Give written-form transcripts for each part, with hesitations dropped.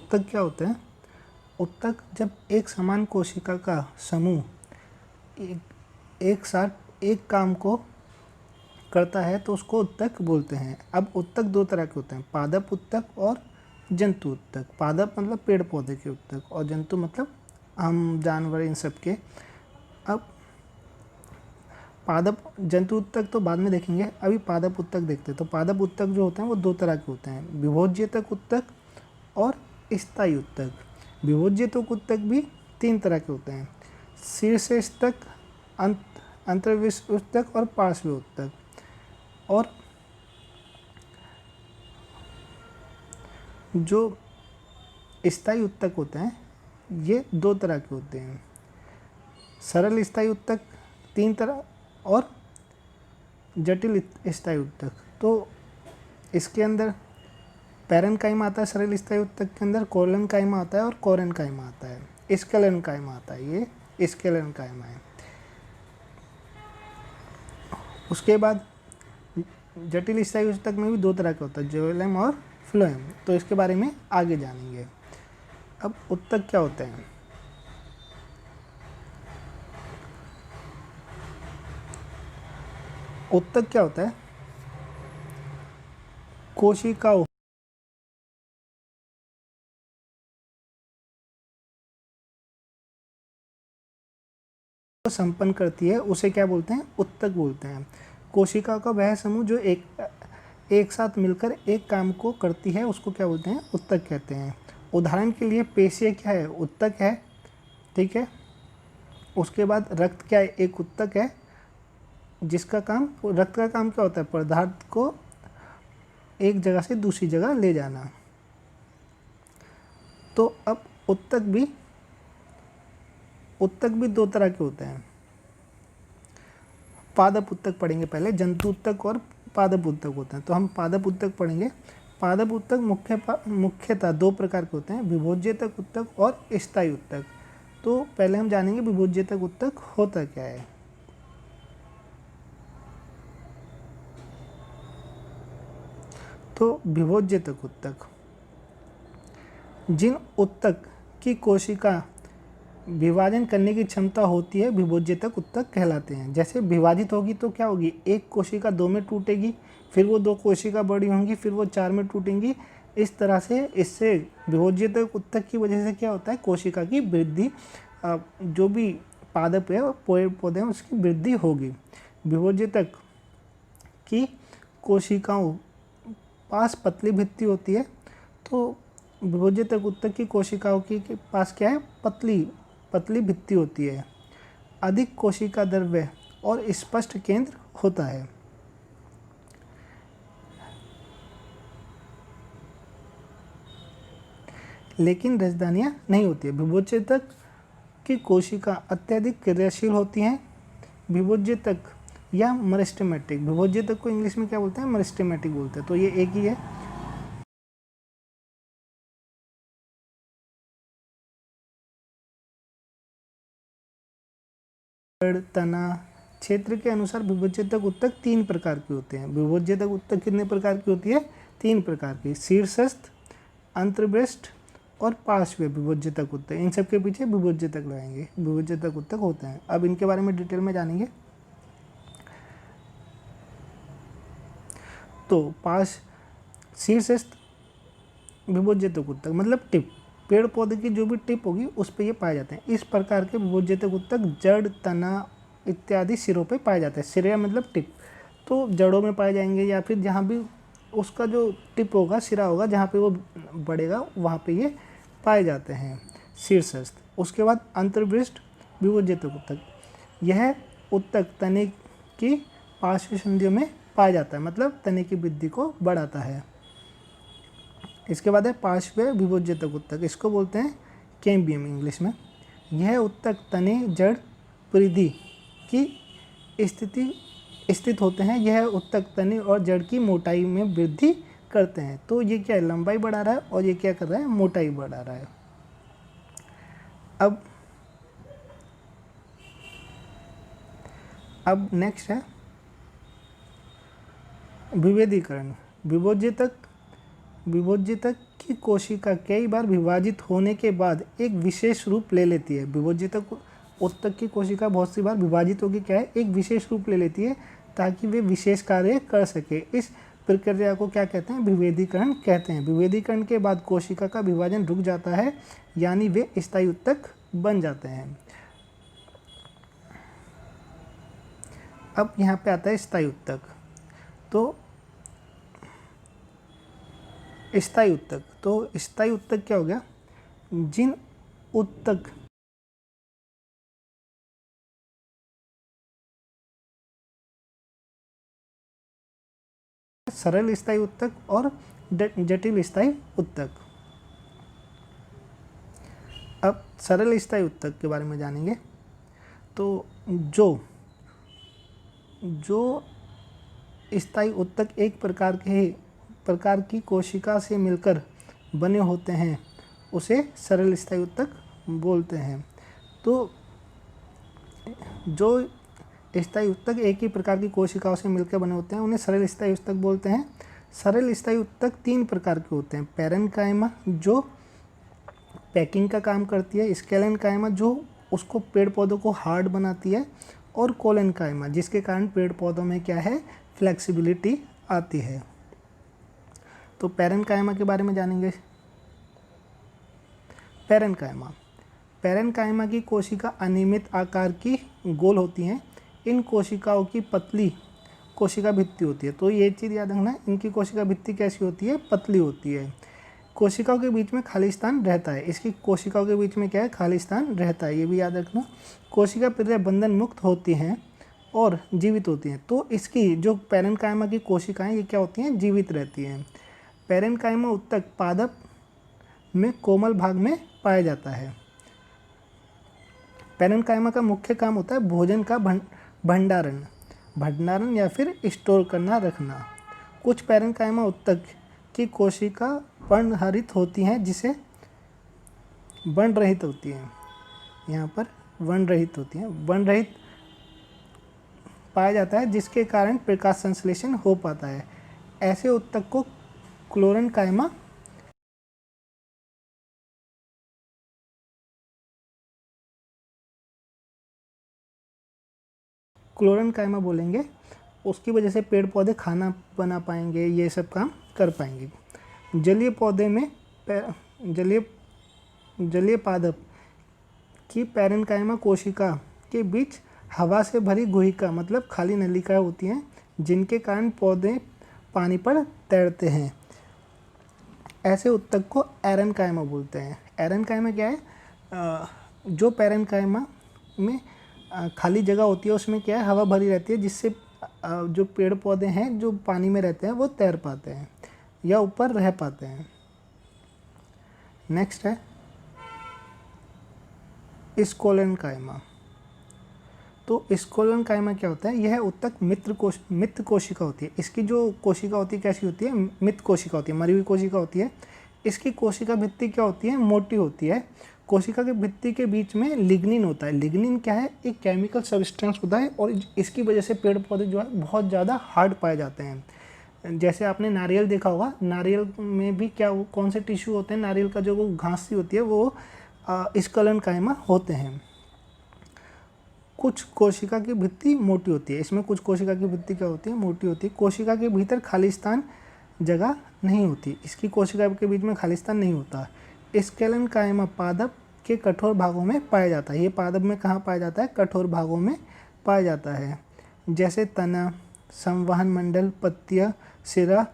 उत्तक क्या होते हैं? उत्तक जब एक समान कोशिका का समूह एक साथ एक काम को करता है तो उसको उत्तक बोलते हैं। अब उत्तक दो तरह के होते हैं, पादप उत्तक और जंतु उत्तक। पादप मतलब पेड़ पौधे के उत्तक और जंतु मतलब हम जानवर इन सब के। अब पादप जंतु उत्तक तो बाद में देखेंगे, अभी पादप उत्तक देखते हैं। तो पादप उत्तक जो होते हैं वो दो तरह के होते हैं, विभोज्यतक उत्तक और स्थायी उत्तक। विभोज्यतक उत्तक भी तीन तरह के होते हैं, शीर्षस्थक, अंतर्विष उत्तक और पार्श्व उत्तक। और जो स्थायी उत्तक होते हैं ये दो तरह के होते हैं, सरल स्थायी उत्तक तीन तरह और जटिल स्थायी उत्तक। तो इसके अंदर पैरेन्काइमा आता है, सरल स्थायी उत्तक के अंदर कोलेनकाइमा आता है और कोरेनकाइमा आता है, स्केलेनकाइमा आता है, ये स्केलेनकाइमा है। उसके बाद जटिल स्थायी उत्तक में भी दो तरह का होता है, जोएलम और फ्लोएम। तो इसके बारे में आगे जानेंगे। अब उत्तक क्या होते हैं? उत्तक क्या होता है? कोशिकाओं संपन्न करती है उसे क्या बोलते हैं? उत्तक बोलते हैं। कोशिका का वह समूह जो एक साथ मिलकर एक काम को करती है उसको क्या बोलते हैं? उत्तक कहते हैं। उदाहरण के लिए पेशियाँ क्या है? उत्तक है, ठीक है। उसके बाद रक्त क्या है? एक उत्तक है, जिसका काम, रक्त का काम क्या होता है? पदार्थ को एक जगह से दूसरी जगह ले जाना। तो अब उत्तक भी दो तरह के होते हैं। पादप उत्तक पढ़ेंगे पहले, जंतु उत्तक और पादप उत्तक होते हैं। तो हम पादप उत्तक पढ़ेंगे। पादप उत्तक मुख्यतः दो प्रकार के होते हैं, विभोज्यतक उत्तक और स्थायी उत्तक। तो पहले हम जानेंगे विभोज्यतक उत्तक होता क्या है। तो विभोज्यतक उत्तक, जिन उत्तक की कोशिका विभाजन करने की क्षमता होती है विभोज्यतक उत्तक कहलाते हैं। जैसे विभाजित होगी तो क्या होगी? एक कोशिका दो में टूटेगी, फिर वो दो कोशिका बड़ी होंगी, फिर वो चार में टूटेंगी। इस तरह से इससे विभोज्यतक उत्तक की वजह से क्या होता है? कोशिका की वृद्धि, जो भी पादप है पेड़ पौधे हैं उसकी वृद्धि होगी। विभोज्यतक की कोशिकाओं पास पतली भित्ति होती है। तो विभोज्यतक उत्तक की कोशिकाओं के पास क्या है? पतली भित्ति होती है, अधिक कोशिका द्रव्य और स्पष्ट केंद्र होता है। लेकिन राजधानियाँ नहीं होती है। विभोज्यतक की कोशिका अत्यधिक क्रियाशील होती हैं। विभोज्यतक या मेरिस्टेमेटिक, विभोज्यतक को इंग्लिश में क्या बोलते हैं? मेरिस्टेमेटिक बोलते हैं। तो ये एक ही है। तना क्षेत्र के अनुसार विभोज्यतक उत्तक तीन प्रकार के होते हैं। विभोज्यतक उत्तक कितने प्रकार की होती है? तीन प्रकार की, शीर्षस्थ, अंतर्पृष्ठ और पार्श्व विभोज्यतक उत्तक। इन सब के पीछे विभोज्यतक लगाएंगे, विभोज्यतक उत्तक होते हैं। अब इनके बारे में डिटेल में जानेंगे। तो शीर्षस्थ विभोज्यतक उत्तक मतलब टिप, पेड़ पौधे की जो भी टिप होगी उस पर ये पाए जाते हैं। इस प्रकार के विभोज्यतक उत्तक जड़, तना इत्यादि सिरों पे पाए जाते हैं। सिरा मतलब टिप, तो जड़ों में पाए जाएंगे या फिर जहाँ भी उसका जो टिप होगा, सिरा होगा, जहाँ पे वो बढ़ेगा वहाँ पे ये पाए जाते हैं, शीर्षस्थ। उसके बाद अंतर्पृष्ठ विभोज्यतक उत्तक, यह उत्तक तने की पार्श्व संधियों में पाया जाता है, मतलब तने की वृद्धि को बढ़ाता है। इसके बाद है पार्श्व विभोज्यतक उत्तक, इसको बोलते हैं कैम्बियम इंग्लिश में। यह उत्तक तने, जड़, परिधि की स्थित होते हैं। यह उत्तक तने और जड़ की मोटाई में वृद्धि करते हैं। तो ये क्या है? लंबाई बढ़ा रहा है और ये क्या कर रहा है? मोटाई बढ़ा रहा है। अब नेक्स्ट है विभेदीकरण। विभोज्यतक की कोशिका कई बार विभाजित होने के बाद एक विशेष रूप ले लेती है। विभोज्यता उत्तक की कोशिका बहुत सी बार विभाजित होकर क्या है, एक विशेष रूप ले लेती है ताकि वे विशेष कार्य कर सके। इस प्रक्रिया को क्या कहते हैं, विभेदीकरण कहते हैं। विभेदीकरण के बाद कोशिका का विभाजन रुक जाता है, यानी वे स्थायी उत्तक बन जाते हैं। अब यहाँ पे आता है स्थायी उत्तक। तो स्थायी उत्तक, तो स्थायी उत्तक क्या हो गया, जिन उत्तक सरल स्थायी उत्तक और जटिल स्थायी उत्तक। अब सरल स्थायी उत्तक के बारे में जानेंगे। तो जो स्थायी उत्तक एक प्रकार की कोशिका से मिलकर बने होते हैं उसे सरल स्थायी उत्तक बोलते हैं। तो जो स्थायी उत्तक एक ही प्रकार की कोशिकाओं से मिलकर बने होते हैं उन्हें सरल स्थायी उत्तक बोलते हैं। सरल स्थायी उत्तक 3 प्रकार के होते हैं। पैरेन्काइमा जो पैकिंग का काम करती है, स्केलेन्काइमा जो उसको पेड़ पौधों को हार्ड बनाती है, और कोलेन्काइमा जिसके कारण पेड़ पौधों में क्या है, फ्लेक्सिबिलिटी आती है। तो पैरेन्काइमा के बारे में जानेंगे। पैरेन्काइमा की कोशिका अनियमित आकार की गोल होती हैं। इन कोशिकाओं की पतली कोशिका भित्ति होती है। तो ये चीज़ याद रखना, इनकी कोशिका भित्ति कैसी होती है, पतली होती है। कोशिकाओं के बीच में खाली स्थान रहता है। इसकी कोशिकाओं के बीच में क्या है, खाली स्थान रहता है, ये भी याद रखना। कोशिका प्रक्रिया बंधन मुक्त होती हैं और जीवित होती हैं। तो इसकी जो पैरेन्काइमा की कोशिकाएं ये क्या होती हैं, जीवित रहती हैं। पैरेन्काइमा उत्तक पादप में कोमल भाग में पाया जाता है। पैरेन्काइमा का मुख्य काम होता है भोजन का भंडारण या फिर स्टोर करना, रखना। कुछ पैरेन्काइमा उत्तक की कोशिका पर्णरहित होती हैं, जिसे वर्णरहित होती हैं। यहाँ पर वर्णरहित होती हैं। वर्णरहित पाया जाता है जिसके कारण प्रकाश संश्लेषण हो पाता है। ऐसे उत्तक को क्लोरेन्काइमा क्लोरेन्काइमा बोलेंगे। उसकी वजह से पेड़ पौधे खाना बना पाएंगे, ये सब काम कर पाएंगे। जलीय पौधे में जलीय पादप की पैरेन्काइमा कोशिका के बीच हवा से भरी गुहिका मतलब खाली नलिकाएं होती हैं, जिनके कारण पौधे पानी पर तैरते हैं। ऐसे उत्तक को एरेन्काइमा बोलते हैं। एरेन्काइमा क्या है, जो पैरेन्काइमा में खाली जगह होती है उसमें क्या है, हवा भरी रहती है, जिससे जो पेड़ पौधे हैं जो पानी में रहते हैं वो तैर पाते हैं या ऊपर रह पाते हैं। नेक्स्ट है स्कोलेन्काइमा। तो स्कोलेन्काइमा क्या होता है, यह उत्तक मित्र कोशिका होती है। इसकी जो कोशिका होती है कैसी होती है, मित्र कोशिका होती है, मरी हुई कोशिका होती है। इसकी कोशिका भित्ति क्या होती है, मोटी होती है। कोशिका के भित्ति के बीच में लिग्निन होता है। लिग्निन क्या है, एक केमिकल सब्सटेंस होता है और इसकी वजह से पेड़ पौधे जो है बहुत ज़्यादा हार्ड पाए जाते हैं। जैसे आपने नारियल देखा होगा, नारियल में भी क्या कौन से टिश्यू होते हैं, नारियल का जो वो घास सी होती है वो स्कोलेन्काइमा होते हैं। कुछ कोशिका की भित्ति मोटी होती है। इसमें कुछ कोशिका की भित्ति क्या होती है, मोटी होती है। कोशिका के भीतर खाली स्थान जगह नहीं होती। इसकी कोशिका के बीच में खाली स्थान नहीं होता। स्कोलेन्काइमा पादप के कठोर भागों में पाया जाता है। ये पादप में कहाँ पाया जाता है, कठोर भागों में पाया जाता है, जैसे तना, संवहन मंडल, पत्तियाँ, सिरा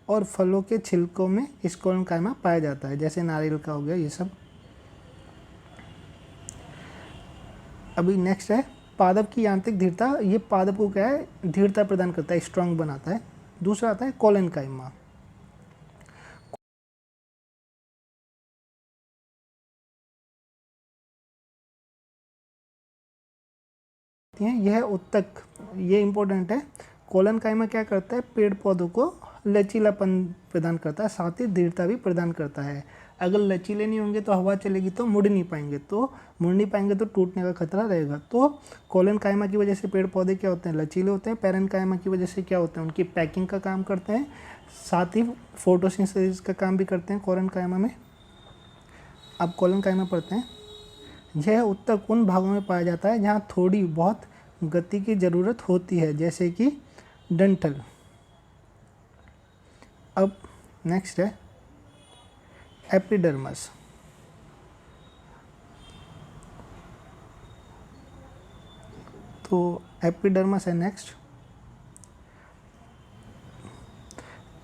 और फलों के छिलकों में स्कोलेन्काइमा पाया जाता है, जैसे नारियल का हो गया ये सब। अभी नेक्स्ट है पादप की यांत्रिक दृढ़ता। ये पादप को क्या है, दृढ़ता प्रदान करता है, स्ट्रॉन्ग बनाता है। दूसरा आता है कोलेन्काइमा। यह उत्तक, ये इम्पोर्टेंट है। कोलेन्काइमा क्या करता है, पेड़ पौधों को लचीलापन प्रदान करता है, साथ ही दृढ़ता भी प्रदान करता है। अगर लचीले नहीं होंगे तो हवा चलेगी तो मुड़ नहीं पाएंगे, तो टूटने का खतरा रहेगा। तो कोलन कायमा की वजह से पेड़ पौधे क्या होते हैं, लचीले होते हैं। पैरेन कायमा की वजह से क्या होते हैं, उनकी पैकिंग का काम करते हैं, साथ ही फोटोसिंथेसिस का काम भी करते हैं कोलन कायमा में। अब कोलन कायमा पढ़ते हैं। यह ऊतक उन भागों में पाया जाता है जहाँ थोड़ी बहुत गति की ज़रूरत होती है, जैसे कि डंठल। अब नेक्स्ट है एपिडर्मस। तो एपिडर्मस है नेक्स्ट।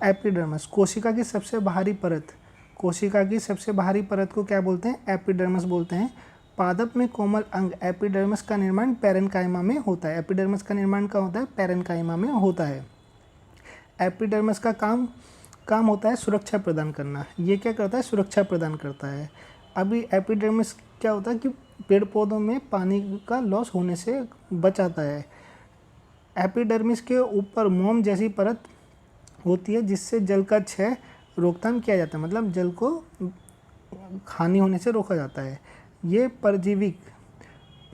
एपिडर्मस कोशिका की सबसे बाहरी परत, कोशिका की सबसे बाहरी परत को क्या बोलते हैं, एपिडर्मस बोलते हैं। पादप में कोमल अंग एपिडर्मस का निर्माण पैरेन्काइमा में होता है। एपिडर्मस का निर्माण कहाँ होता है, पैरेन्काइमा में होता है। एपिडर्मस का काम होता है सुरक्षा प्रदान करना। ये क्या करता है, सुरक्षा प्रदान करता है। अभी एपिडर्मिस क्या होता है कि पेड़ पौधों में पानी का लॉस होने से बचाता है। एपिडर्मिस के ऊपर मोम जैसी परत होती है जिससे जल का क्षय रोकथाम किया जाता है, मतलब जल को हानि होने से रोका जाता है। ये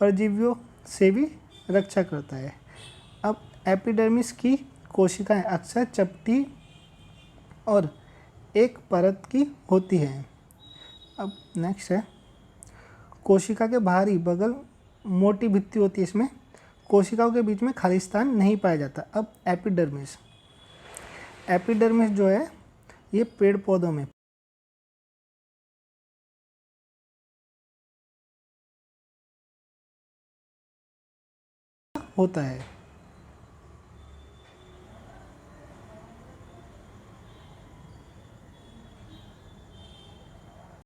परजीवियों से भी रक्षा करता है। अब एपिडर्मिस की कोशिकाएं अक्सर चपटी और एक परत की होती है। अब नेक्स्ट है कोशिका के बाहरी बगल मोटी भित्ति होती है, इसमें कोशिकाओं के बीच में खाली स्थान नहीं पाया जाता। अब एपिडर्मिस जो है ये पेड़ पौधों में होता है।